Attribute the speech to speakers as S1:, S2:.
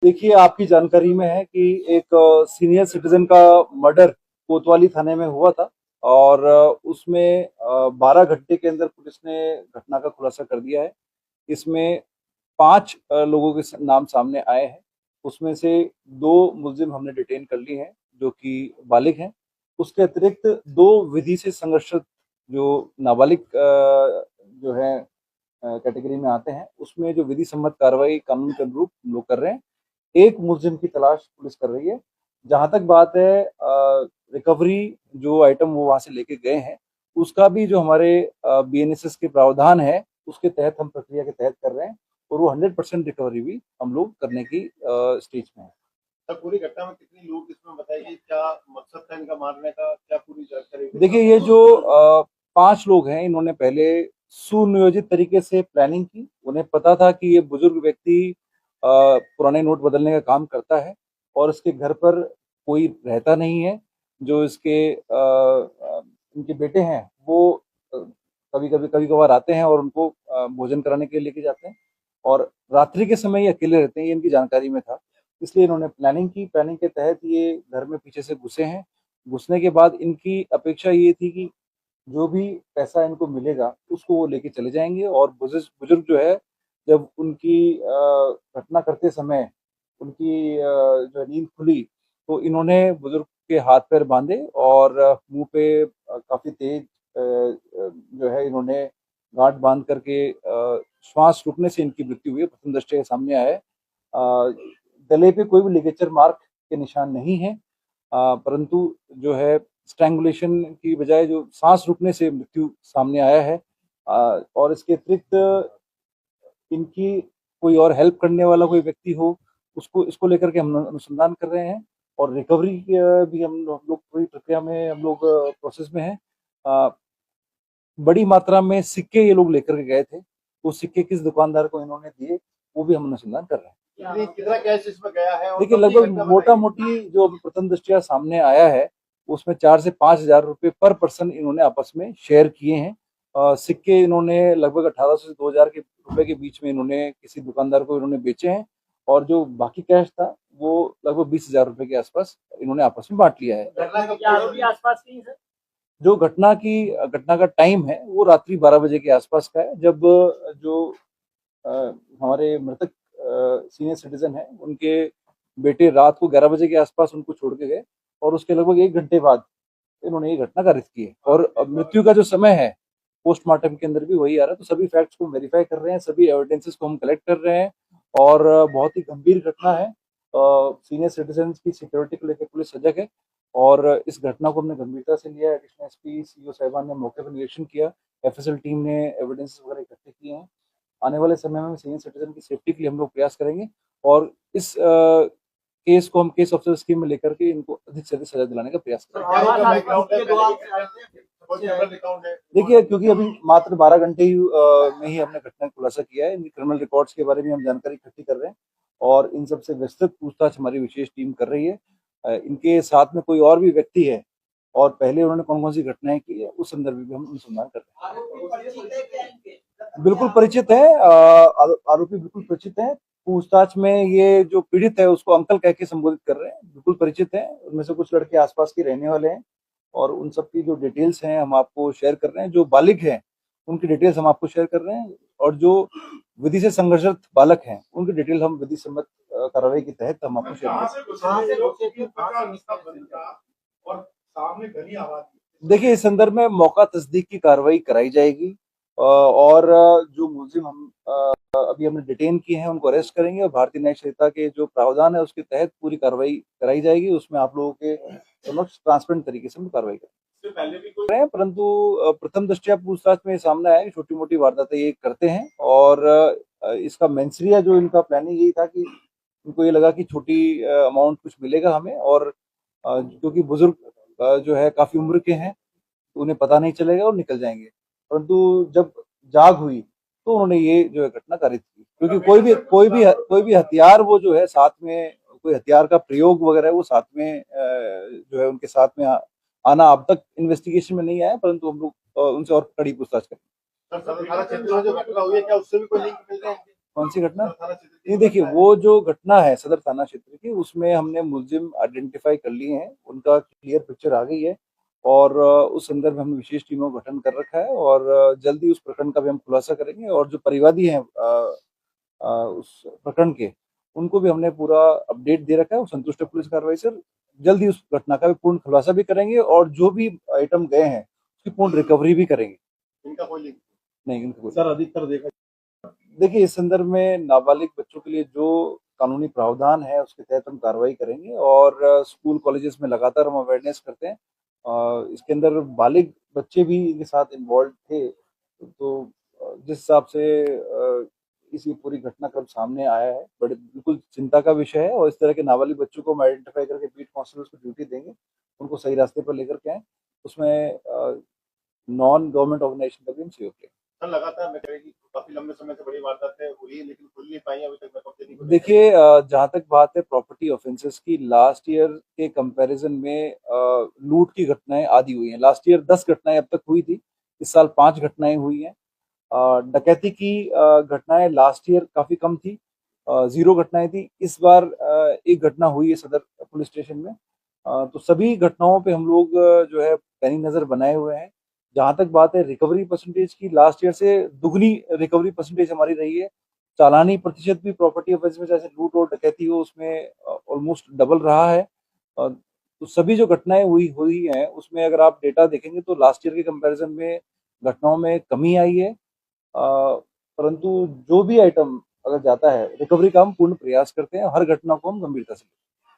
S1: देखिए, आपकी जानकारी में है कि एक सीनियर सिटीजन का मर्डर कोतवाली थाने में हुआ था और उसमें 12 घंटे के अंदर पुलिस ने घटना का खुलासा कर दिया है। इसमें 5 लोगों के नाम सामने आए हैं। उसमें से 2 मुलजिम हमने डिटेन कर लिए हैं जो कि बालिग हैं। उसके अतिरिक्त 2 विधि से संघर्षित जो नाबालिग जो है कैटेगरी में आते हैं, उसमें जो विधि सम्मत कार्रवाई कानून के अनुरूप हम लोग कर रहे हैं। एक मुलजिम की तलाश पुलिस कर रही है। जहां तक बात है रिकवरी जो आइटम वो वहां से लेके गए हैं, उसका भी जो हमारे बीएनएसएस के प्रावधान है उसके तहत हम प्रक्रिया के तहत कर रहे हैं और वो 100% रिकवरी भी हम लोग करने की स्टेज में है।
S2: सर, पूरी घटना में कितने लोग इसमें बताइए, क्या मकसद था इनका मारने का, क्या पूरी जानकारी?
S1: देखिए, ये जो 5 लोग हैं, इन्होंने पहले सुनियोजित तरीके से प्लानिंग की। उन्हें पता था कि ये बुजुर्ग व्यक्ति पुराने नोट बदलने का काम करता है और इसके घर पर कोई रहता नहीं है। जो इसके इनके बेटे हैं वो कभी कभार आते हैं और उनको भोजन कराने के लिए लेके जाते हैं और रात्रि के समय ये अकेले रहते हैं, ये इनकी जानकारी में था। इसलिए इन्होंने प्लानिंग की। प्लानिंग के तहत ये घर में पीछे से घुसे हैं। घुसने के बाद इनकी अपेक्षा ये थी कि जो भी पैसा इनको मिलेगा उसको वो लेके चले जाएंगे और बुजुर्ग बुजुर्ग जो है, जब उनकी घटना करते समय उनकी जो नींद खुली तो इन्होंने बुजुर्ग के हाथ पैर बांधे और मुंह पे काफी तेज जो है इन्होंने गांठ बांध करके श्वास रुकने से इनकी मृत्यु हुई है। प्रथम दृष्टया सामने आया है। गले पे कोई भी लिगेचर मार्क के निशान नहीं है, परंतु जो है स्ट्रैंगुलेशन की बजाय जो सांस रुकने से मृत्यु सामने आया है। और इसके अतिरिक्त इनकी कोई और हेल्प करने वाला कोई व्यक्ति हो, उसको इसको लेकर के हम अनुसंधान कर रहे हैं और रिकवरी भी हम लोग पूरी प्रक्रिया में हम लोग प्रोसेस में हैं। बड़ी मात्रा में सिक्के ये लोग लेकर के गए थे। वो सिक्के किस दुकानदार को इन्होंने दिए वो भी हम अनुसंधान कर रहे हैं।
S2: कितना कैश इसमें गया है?
S1: देखिए, लगभग मोटा मोटी जो प्रथम दृष्टया सामने आया है उसमें 4 से 5 हजार रुपए पर पर्सन इन्होंने आपस में शेयर किए हैं। सिक्के इन्होंने लगभग 1800 से 2000 के रुपए के बीच में इन्होंने किसी दुकानदार को इन्होंने बेचे हैं और जो बाकी कैश था वो लगभग 20 हजार रुपए के आसपास इन्होंने आपस में बांट लिया है।
S2: आसपास की है?
S1: जो घटना का टाइम है वो रात्रि 12 बजे के आसपास का है, जब जो अ, हमारे मृतक सीनियर सिटीजन है उनके बेटे रात को 11 बजे के आसपास उनको छोड़ के गए और उसके लगभग 1 घंटे बाद इन्होंने ये घटना कारित की है। और मृत्यु का जो समय है पोस्टमार्टम के अंदर भी वही आ रहा है। तो सभी फैक्ट्स को वेरीफाई कर रहे हैं, सभी एविडेंसेस को हम कलेक्ट कर रहे हैं और बहुत ही गंभीर घटना है। सीनियर सिटीजन की सिक्योरिटी को लेकर पुलिस सजग है और इस घटना को हमने गंभीरता से लिया है। एडिशनल एसपी सीओ साहिबान ने मौके पर निरीक्षण किया, एफएसएल टीम ने एविडेंसेस वगैरह इकट्ठे किए हैं। आने वाले समय में सीनियर सिटीजन की सेफ्टी के लिए हम लोग प्रयास करेंगे और इस केस को हम केस ऑफिसर स्कीम में लेकर के इनको अधिक से अधिक सजा दिलाने का प्रयास करेंगे। देखिए, क्योंकि अभी मात्र 12 घंटे ही में ही हमने घटना का खुलासा किया है, इनकी क्रिमिनल रिकॉर्ड्स के बारे में हम जानकारी इकट्ठी कर रहे हैं और इन सबसे विस्तृत पूछताछ हमारी विशेष टीम कर रही है। इनके साथ में कोई और भी व्यक्ति है और पहले उन्होंने कौन कौन सी घटनाएं की है उस संदर्भ में भी हम अनुसंधान कर रहे हैं। बिल्कुल परिचित है, आरोपी बिल्कुल परिचित है। पूछताछ में ये जो पीड़ित है उसको अंकल कह के संबोधित कर रहे हैं, बिल्कुल परिचित है। उनमें से कुछ लड़के आसपास के रहने वाले हैं और उन सब की जो डिटेल्स हैं हम आपको शेयर कर रहे हैं। जो बालिग हैं उनकी डिटेल्स हम आपको शेयर कर रहे हैं और जो विधि से संघर्षित बालक हैं उनकी डिटेल हम विधि सम्मत कार्रवाई के तहत हम आपको शेयर करेंगे। देखिए, इस संदर्भ में मौका तस्दीक की कार्रवाई कराई जाएगी और जो मुलजिम हम अभी हमने डिटेन किए हैं उनको अरेस्ट करेंगे और भारतीय न्याय संहिता के जो प्रावधान है उसके तहत पूरी कार्रवाई कराई जाएगी। उसमें आप लोगों के समक्ष ट्रांसपेरेंट तरीके से हम कार्रवाई करेंगे। परंतु प्रथम दृष्टया पूछताछ में सामने आया कि छोटी मोटी वारदातें ये करते हैं और इसका मेंसरिया जो इनका प्लानिंग यही था कि उनको ये लगा कि छोटी अमाउंट कुछ मिलेगा हमें और क्योंकि बुजुर्ग जो है काफी उम्र के हैं तो उन्हें पता नहीं चलेगा और निकल जाएंगे। परंतु जब जाग हुई तो उन्होंने ये जो है घटना कारित की, क्योंकि कोई भी हथियार वो जो है साथ में कोई हथियार का प्रयोग वगैरह वो साथ में जो है उनके साथ में आना अब तक इन्वेस्टिगेशन में नहीं आया, परंतु हम लोग उनसे और कड़ी पूछताछ करेंगे।
S2: जो घटना हुई है क्या उससे भी कोई लिंक मिल रहा है?
S1: कौन सी घटना?
S2: थाना क्षेत्र की
S1: नहीं,
S2: जो
S1: देखिए
S2: घटना है,
S1: वो जो घटना है सदर थाना क्षेत्र की, उसमें हमने मुलजिम आइडेंटिफाई कर लिए हैं, उनका क्लियर पिक्चर आ गई है और उस संदर्भ में हमने विशेष टीमों का गठन कर रखा है और जल्दी उस प्रकरण का भी हम खुलासा करेंगे और जो परिवादी हैं उस प्रकरण के, उनको भी हमने पूरा अपडेट दे रखा है, वो संतुष्ट है पुलिस कार्रवाई से। जल्दी उस घटना का भी पूर्ण खुलासा भी करेंगे और जो भी आइटम गए हैं उसकी पूर्ण रिकवरी भी करेंगे।
S2: इनका कोई लिंक
S1: नहीं, इनको कोई
S2: सर अधिकतर देखा
S1: देखिए, इस संदर्भ में नाबालिग बच्चों के लिए जो कानूनी प्रावधान है उसके तहत हम कार्रवाई करेंगे और स्कूल कॉलेजेस में लगातार हम अवेयरनेस करते हैं। इसके अंदर बालिग बच्चे भी इनके साथ इन्वॉल्व थे, तो जिस हिसाब से इसी पूरी घटनाक्रम सामने आया है, बड़े बिल्कुल चिंता का विषय है और इस तरह के नाबालिग बच्चों को हम आइडेंटिफाई करके बीट कांस्टेबल्स को ड्यूटी देंगे, उनको सही रास्ते पर लेकर के आए, उसमें नॉन गवर्नमेंट ऑर्गेनाइजेशन का भी हम सहयोग करेंगे।
S2: सर लगातार मैं करेगी काफी लंबे समय से बड़ी वारदातें हुई है लेकिन खुल नहीं पाई अभी तक मैं कब्जे नहीं खुले।
S1: देखिए, जहाँ तक बात है प्रॉपर्टी ऑफेंसेस की, लास्ट ईयर के कंपैरिजन में लूट की घटनाएं आधी हुई हैं। लास्ट ईयर 10 घटनाएं अब तक हुई थी, इस साल 5 घटनाएं हुई हैं। डकैती की घटनाएं लास्ट ईयर काफी कम थी, 0 घटनाएं थी। इस बार एक घटना हुई है सदर पुलिस स्टेशन में। तो सभी घटनाओं पे हम लोग जो है पैनी नजर बनाए हुए हैं। जहां तक बात है रिकवरी परसेंटेज की, लास्ट ईयर से दुगनी रिकवरी परसेंटेज हमारी रही है। चालानी प्रतिशत भी प्रॉपर्टी ऑफेंस में, जैसे लूट और डकैती हो, उसमें ऑलमोस्ट डबल रहा है। तो सभी जो घटनाएं हुई हुई हैं उसमें अगर आप डेटा देखेंगे तो लास्ट ईयर के कंपैरिजन में घटनाओं में कमी आई है। परंतु जो भी आइटम अगर जाता है, रिकवरी का हम पूर्ण प्रयास करते हैं, हर घटना को हम गंभीरता से लेते हैं।